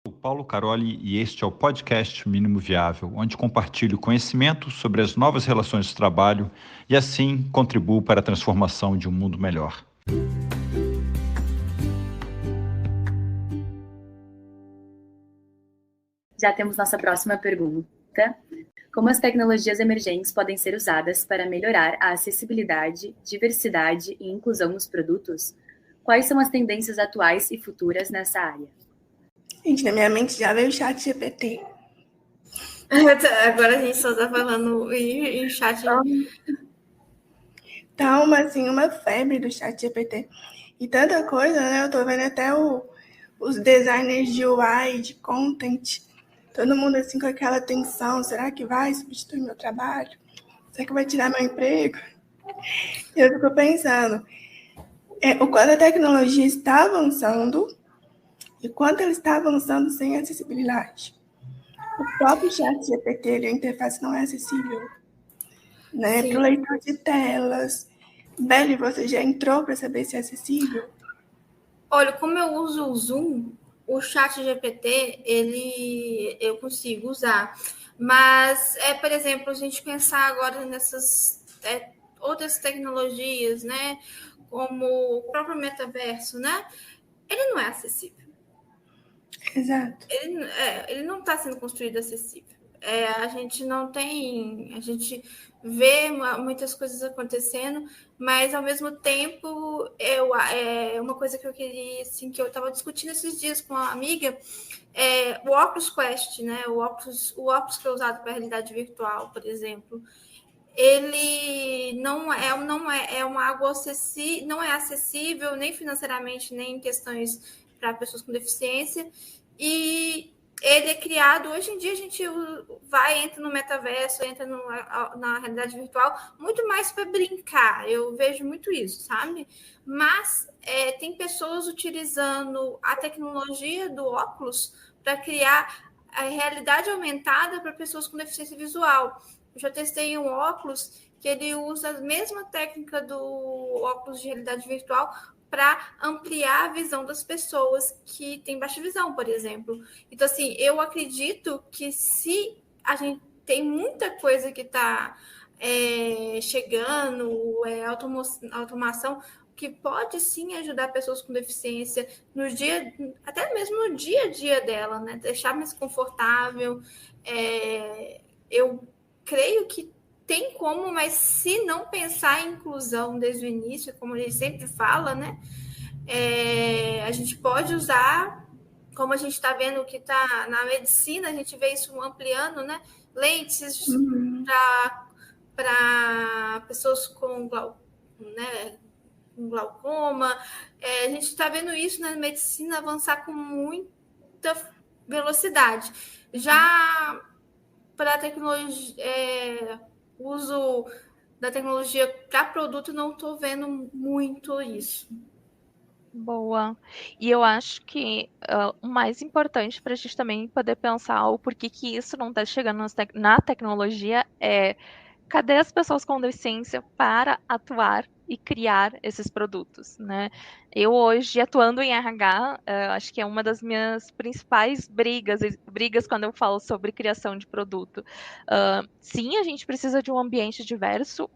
Sou Paulo Caroli e este é o podcast Mínimo Viável, onde compartilho conhecimento sobre as novas relações de trabalho e assim contribuo para a transformação de um mundo melhor. Já temos nossa próxima pergunta. Como as tecnologias emergentes podem ser usadas para melhorar a acessibilidade, diversidade e inclusão nos produtos? Quais são as tendências atuais e futuras nessa área? Gente, na minha mente já veio o chat GPT. Agora a gente só tá falando em chat. Tá uma febre do chat GPT. E tanta coisa, né? Eu tô vendo até os designers de UI, de content, todo mundo assim com aquela tensão, será que vai substituir meu trabalho? Será que vai tirar meu emprego? Eu fico pensando, o quanto a tecnologia está avançando e quanto ela está avançando sem acessibilidade. O próprio chat GPT, a interface não é acessível, né? Para o leitor de telas. Beli, você já entrou para saber se é acessível? Olha, como eu uso o Zoom, o chat GPT, eu consigo usar. Mas, por exemplo, a gente pensar agora nessas outras tecnologias, né? Como o próprio metaverso, né? Ele não é acessível. Exato. Ele não está sendo construído acessível. A gente não tem... A gente vê muitas coisas acontecendo, mas, ao mesmo tempo, uma coisa que eu queria, assim, que eu estava discutindo esses dias com uma amiga, o Oculus Quest, né? O óculos que é usado para a realidade virtual, por exemplo, ele não é algo acessível, não é acessível nem financeiramente, nem em questões para pessoas com deficiência, e ele é criado, hoje em dia a gente entra no metaverso, entra na realidade virtual, muito mais para brincar, eu vejo muito isso, sabe? Mas tem pessoas utilizando a tecnologia do óculos para criar a realidade aumentada para pessoas com deficiência visual. Eu já testei um óculos que ele usa a mesma técnica do óculos de realidade virtual para ampliar a visão das pessoas que têm baixa visão, por exemplo. Então, assim, eu acredito que se a gente tem muita coisa que está chegando, automação, que pode sim ajudar pessoas com deficiência até mesmo no dia a dia dela, né? Deixar mais confortável. Eu creio que tem como, mas se não pensar em inclusão desde o início, como a gente sempre fala, né? A gente pode usar, como a gente está vendo que está na medicina, a gente vê isso ampliando, né? Lentes para pessoas com glaucoma. A gente está vendo isso na medicina avançar com muita velocidade. Já para a tecnologia, uso da tecnologia para produto, não estou vendo muito isso. Boa. E eu acho que o mais importante para a gente também poder pensar o porquê que isso não está chegando na tecnologia cadê as pessoas com deficiência para atuar e criar esses produtos, né? Eu hoje, atuando em RH, acho que é uma das minhas principais brigas quando eu falo sobre criação de produto. Sim, a gente precisa de um ambiente diverso,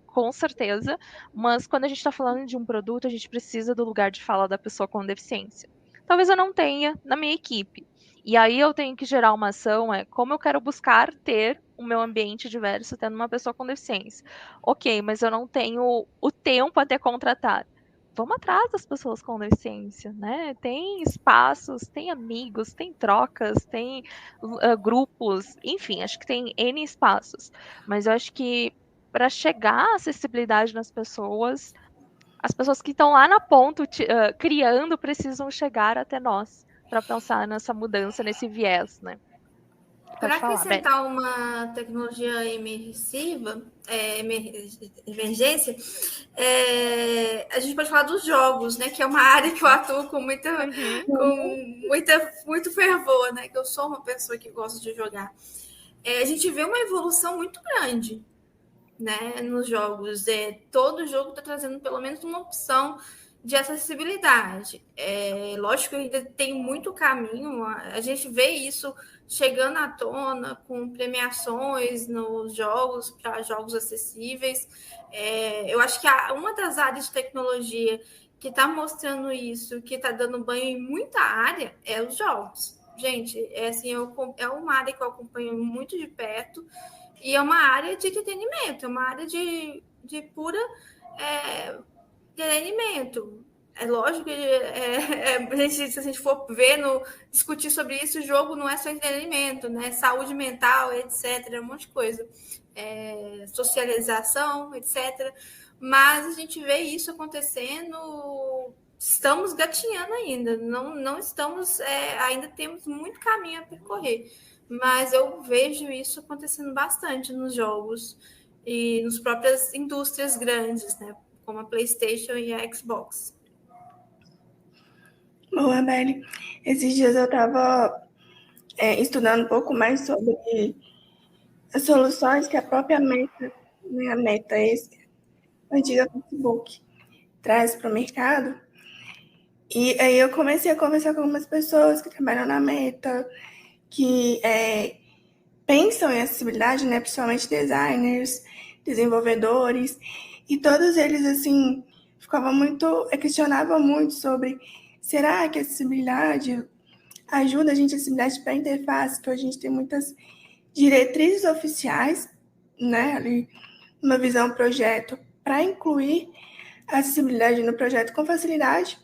com certeza, mas quando a gente está falando de um produto, a gente precisa do lugar de fala da pessoa com deficiência. Talvez eu não tenha na minha equipe. E aí eu tenho que gerar uma ação, como eu quero buscar ter o meu ambiente diverso tendo uma pessoa com deficiência. Ok, mas eu não tenho o tempo até contratar. Vamos atrás das pessoas com deficiência, né? Tem espaços, tem amigos, tem trocas, tem grupos, enfim, acho que tem N espaços. Mas eu acho que para chegar à acessibilidade nas pessoas, as pessoas que estão lá na ponta criando precisam chegar até nós para pensar nessa mudança, nesse viés, né? Para acrescentar uma tecnologia emergência, a gente pode falar dos jogos, né? Que é uma área que eu atuo com muito fervor, né? Que eu sou uma pessoa que gosta de jogar. A gente vê uma evolução muito grande, né, nos jogos. Todo jogo está trazendo pelo menos uma opção de acessibilidade. Lógico que ainda tem muito caminho, a gente vê isso chegando à tona com premiações nos jogos, para jogos acessíveis. Eu acho que uma das áreas de tecnologia que está mostrando isso, que está dando banho em muita área, é os jogos. Gente, é uma área que eu acompanho muito de perto, e é uma área de entretenimento, é uma área de pura entretenimento. É lógico que se a gente for discutir sobre isso, o jogo não é só entretenimento, né? Saúde mental, etc., um monte de coisa. Socialização, etc. Mas a gente vê isso acontecendo, estamos gatinhando ainda, não estamos, ainda temos muito caminho a percorrer, mas eu vejo isso acontecendo bastante nos jogos e nas próprias indústrias grandes, né? Como a PlayStation e a Xbox. Boa, Beli. Esses dias eu estava estudando um pouco mais sobre as soluções que a própria Meta, né, a Meta, a antiga Facebook, traz para o mercado. E aí eu comecei a conversar com algumas pessoas que trabalham na Meta, que pensam em acessibilidade, né, principalmente designers, desenvolvedores, e todos eles, assim, questionavam muito sobre será que a acessibilidade ajuda a gente a acessibilidade para a interface, que hoje a gente tem muitas diretrizes oficiais, né, ali, uma visão projeto, para incluir a acessibilidade no projeto com facilidade,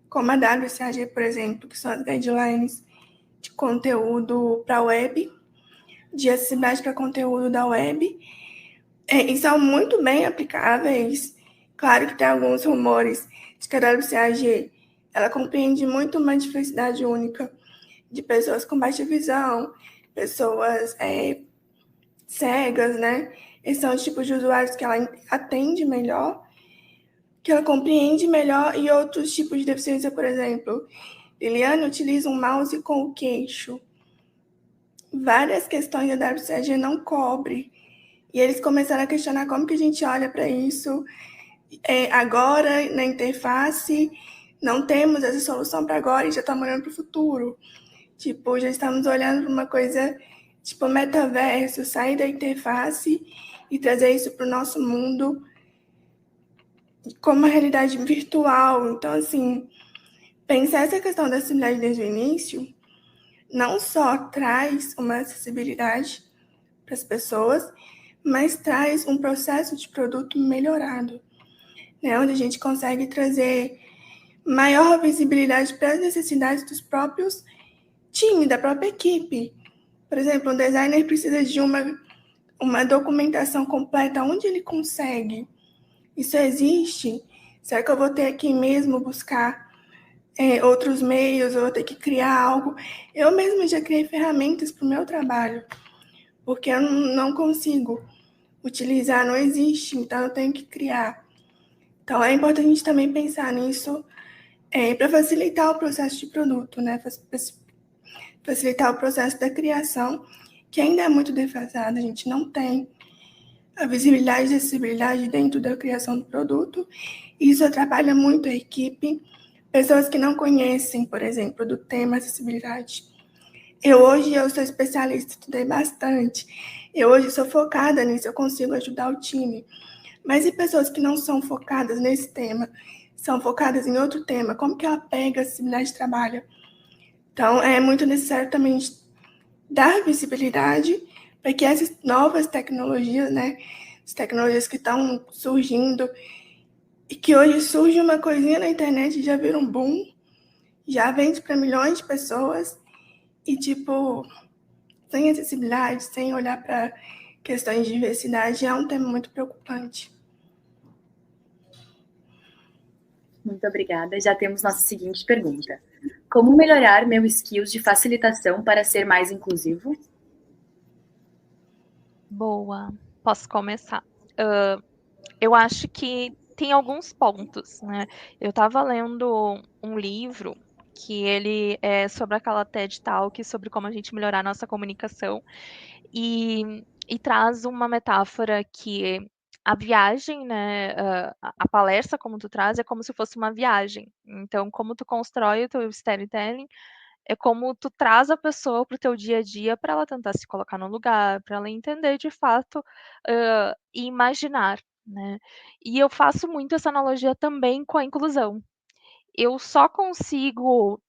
como a WCAG, por exemplo, que são as guidelines de conteúdo para a web, de acessibilidade para conteúdo da web, e são muito bem aplicáveis. Claro que tem alguns rumores de que a WCAG ela compreende muito uma diversidade única de pessoas com baixa visão, pessoas cegas, né? Esses são os tipos de usuários que ela atende melhor, que ela compreende melhor, e outros tipos de deficiência, por exemplo, Liliane utiliza um mouse com o queixo. Várias questões da WCAG não cobre. E eles começaram a questionar como que a gente olha para isso. Agora, na interface, não temos essa solução para agora e já estamos olhando para o futuro. Tipo, já estamos olhando para uma coisa tipo metaverso, sair da interface e trazer isso para o nosso mundo como uma realidade virtual. Então, assim, pensar essa questão da acessibilidade desde o início não só traz uma acessibilidade para as pessoas, mas traz um processo de produto melhorado, né? Onde a gente consegue trazer maior visibilidade para as necessidades dos próprios times, da própria equipe. Por exemplo, um designer precisa de uma documentação completa. Onde ele consegue? Isso existe? Será que eu vou ter aqui mesmo buscar outros meios? Eu vou ter que criar algo? Eu mesma já criei ferramentas para o meu trabalho, porque eu não consigo utilizar, não existe, então eu tenho que criar. Então é importante a gente também pensar nisso para facilitar o processo de produto, né? Facilitar o processo da criação, que ainda é muito defasado, a gente não tem a visibilidade e acessibilidade dentro da criação do produto. Isso atrapalha muito a equipe. Pessoas que não conhecem, por exemplo, do tema acessibilidade. Hoje eu sou especialista, estudei bastante. Eu hoje sou focada nisso, eu consigo ajudar o time. Mas e pessoas que não são focadas nesse tema, são focadas em outro tema, como que ela pega a acessibilidade de trabalho? Então, é muito necessário também dar visibilidade para que essas novas tecnologias, né, as tecnologias que estão surgindo, e que hoje surge uma coisinha na internet e já vira um boom, já vende para milhões de pessoas, e, tipo, sem acessibilidade, sem olhar para questões de diversidade, é um tema muito preocupante. Muito obrigada. Já temos nossa seguinte pergunta. Como melhorar meu skills de facilitação para ser mais inclusivo? Boa. Posso começar? Eu acho que tem alguns pontos, né? Eu estava lendo um livro que ele é sobre aquela TED Talk, sobre como a gente melhorar a nossa comunicação, e traz uma metáfora que a viagem, né, a palestra, como tu traz, é como se fosse uma viagem. Então, como tu constrói o teu storytelling, é como tu traz a pessoa para o teu dia a dia para ela tentar se colocar no lugar, para ela entender de fato e imaginar, né? E eu faço muito essa analogia também com a inclusão. Eu só consigo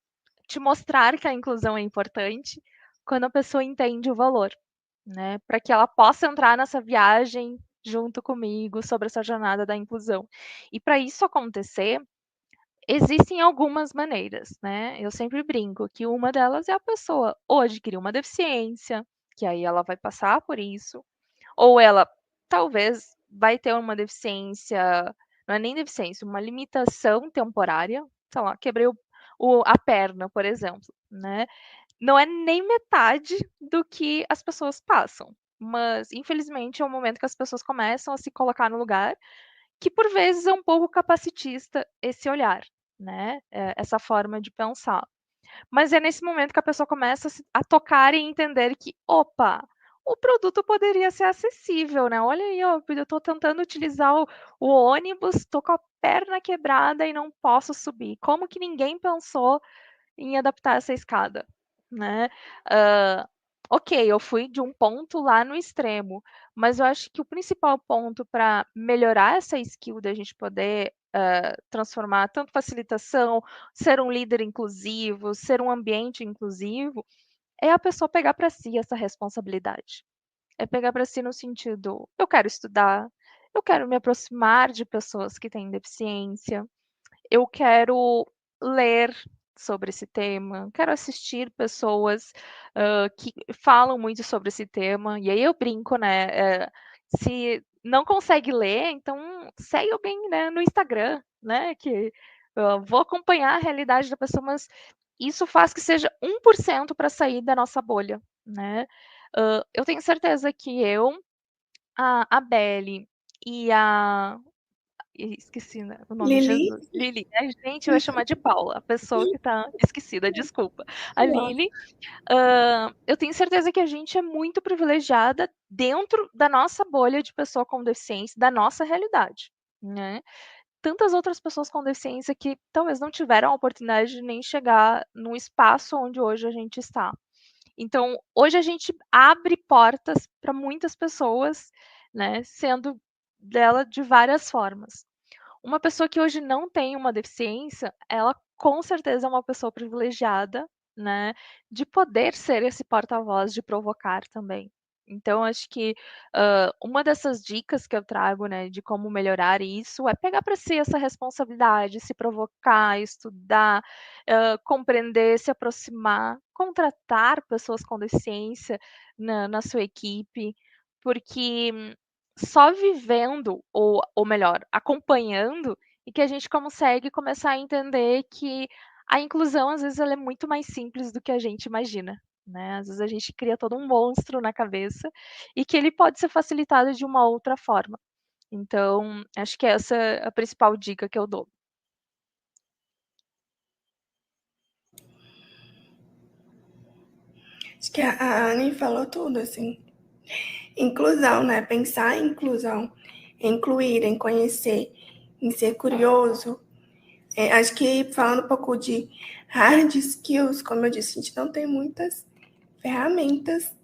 te mostrar que a inclusão é importante quando a pessoa entende o valor, né? Para que ela possa entrar nessa viagem junto comigo sobre essa jornada da inclusão. E para isso acontecer, existem algumas maneiras, né? Eu sempre brinco que uma delas é a pessoa ou adquirir uma deficiência, que aí ela vai passar por isso, ou ela talvez vai ter uma deficiência, não é nem deficiência, uma limitação temporária, sei lá, quebrei a perna, por exemplo, né? Não é nem metade do que as pessoas passam, mas infelizmente é o momento que as pessoas começam a se colocar no lugar, que por vezes é um pouco capacitista esse olhar, né? Essa forma de pensar. Mas é nesse momento que a pessoa começa a tocar e entender que, opa, o produto poderia ser acessível, né? Olha aí, ó, eu estou tentando utilizar o ônibus, estou com a perna quebrada e não posso subir. Como que ninguém pensou em adaptar essa escada, né? Ok, eu fui de um ponto lá no extremo, mas eu acho que o principal ponto para melhorar essa skill da gente poder transformar tanto facilitação, ser um líder inclusivo, ser um ambiente inclusivo, é a pessoa pegar para si essa responsabilidade. É pegar para si no sentido, eu quero estudar, eu quero me aproximar de pessoas que têm deficiência, eu quero ler sobre esse tema, quero assistir pessoas que falam muito sobre esse tema, e aí eu brinco, né? Se não consegue ler, então segue alguém, né, no Instagram, né? Que vou acompanhar a realidade da pessoa, mas isso faz que seja 1% para sair da nossa bolha, né? Eu tenho certeza que eu, a Belle e a esqueci, né, o nome, Lili, Jesus. Lili. Ai, gente, eu ia chamar de Paula, a pessoa que tá esquecida, desculpa. A Lili, eu tenho certeza que a gente é muito privilegiada dentro da nossa bolha de pessoa com deficiência, da nossa realidade, né. Tantas outras pessoas com deficiência que talvez não tiveram a oportunidade de nem chegar no espaço onde hoje a gente está. Então, hoje a gente abre portas para muitas pessoas, né, sendo dela de várias formas. Uma pessoa que hoje não tem uma deficiência, ela com certeza é uma pessoa privilegiada, né, de poder ser esse porta-voz, de provocar também. Então acho que, uma dessas dicas que eu trago, né, de como melhorar isso, é pegar para si essa responsabilidade, se provocar, estudar, compreender, se aproximar, contratar pessoas com deficiência na sua equipe, porque só vivendo, ou melhor, acompanhando, e que a gente consegue começar a entender que a inclusão, às vezes, ela é muito mais simples do que a gente imagina, né? Às vezes a gente cria todo um monstro na cabeça e que ele pode ser facilitado de uma outra forma. Então, acho que essa é a principal dica que eu dou. acho que a Anne falou tudo, assim. Inclusão, né? Pensar em inclusão, incluir, em conhecer, em ser curioso. Acho que falando um pouco de hard skills, como eu disse, a gente não tem muitas ferramentas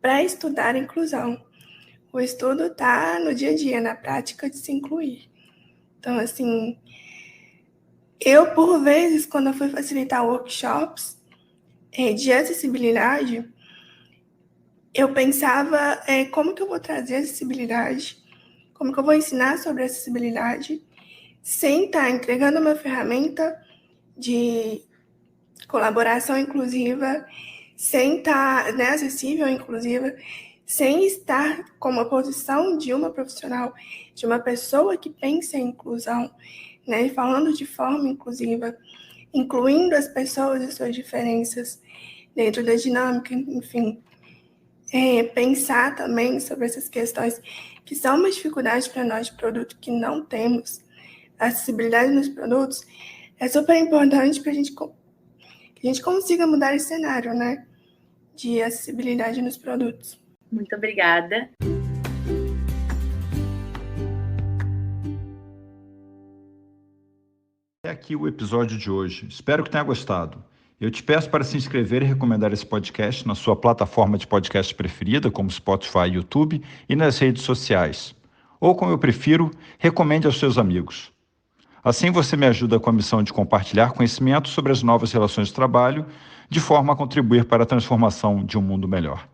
para estudar inclusão. O estudo está no dia a dia, na prática de se incluir. Então, assim, eu, por vezes, quando eu fui facilitar workshops de acessibilidade, eu pensava como que eu vou trazer acessibilidade, como que eu vou ensinar sobre acessibilidade, sem estar entregando uma ferramenta de colaboração inclusiva, sem estar acessível inclusiva, sem estar com uma posição de uma profissional, de uma pessoa que pensa em inclusão, né, falando de forma inclusiva, incluindo as pessoas e suas diferenças dentro da dinâmica, enfim. Pensar também sobre essas questões que são uma dificuldade para nós de produto que não temos, a acessibilidade nos produtos, é super importante para que a gente consiga mudar esse cenário, né, de acessibilidade nos produtos. Muito obrigada. Até aqui o episódio de hoje. Espero que tenha gostado. Eu te peço para se inscrever e recomendar esse podcast na sua plataforma de podcast preferida, como Spotify e YouTube, e nas redes sociais. Ou, como eu prefiro, recomende aos seus amigos. Assim você me ajuda com a missão de compartilhar conhecimento sobre as novas relações de trabalho, de forma a contribuir para a transformação de um mundo melhor.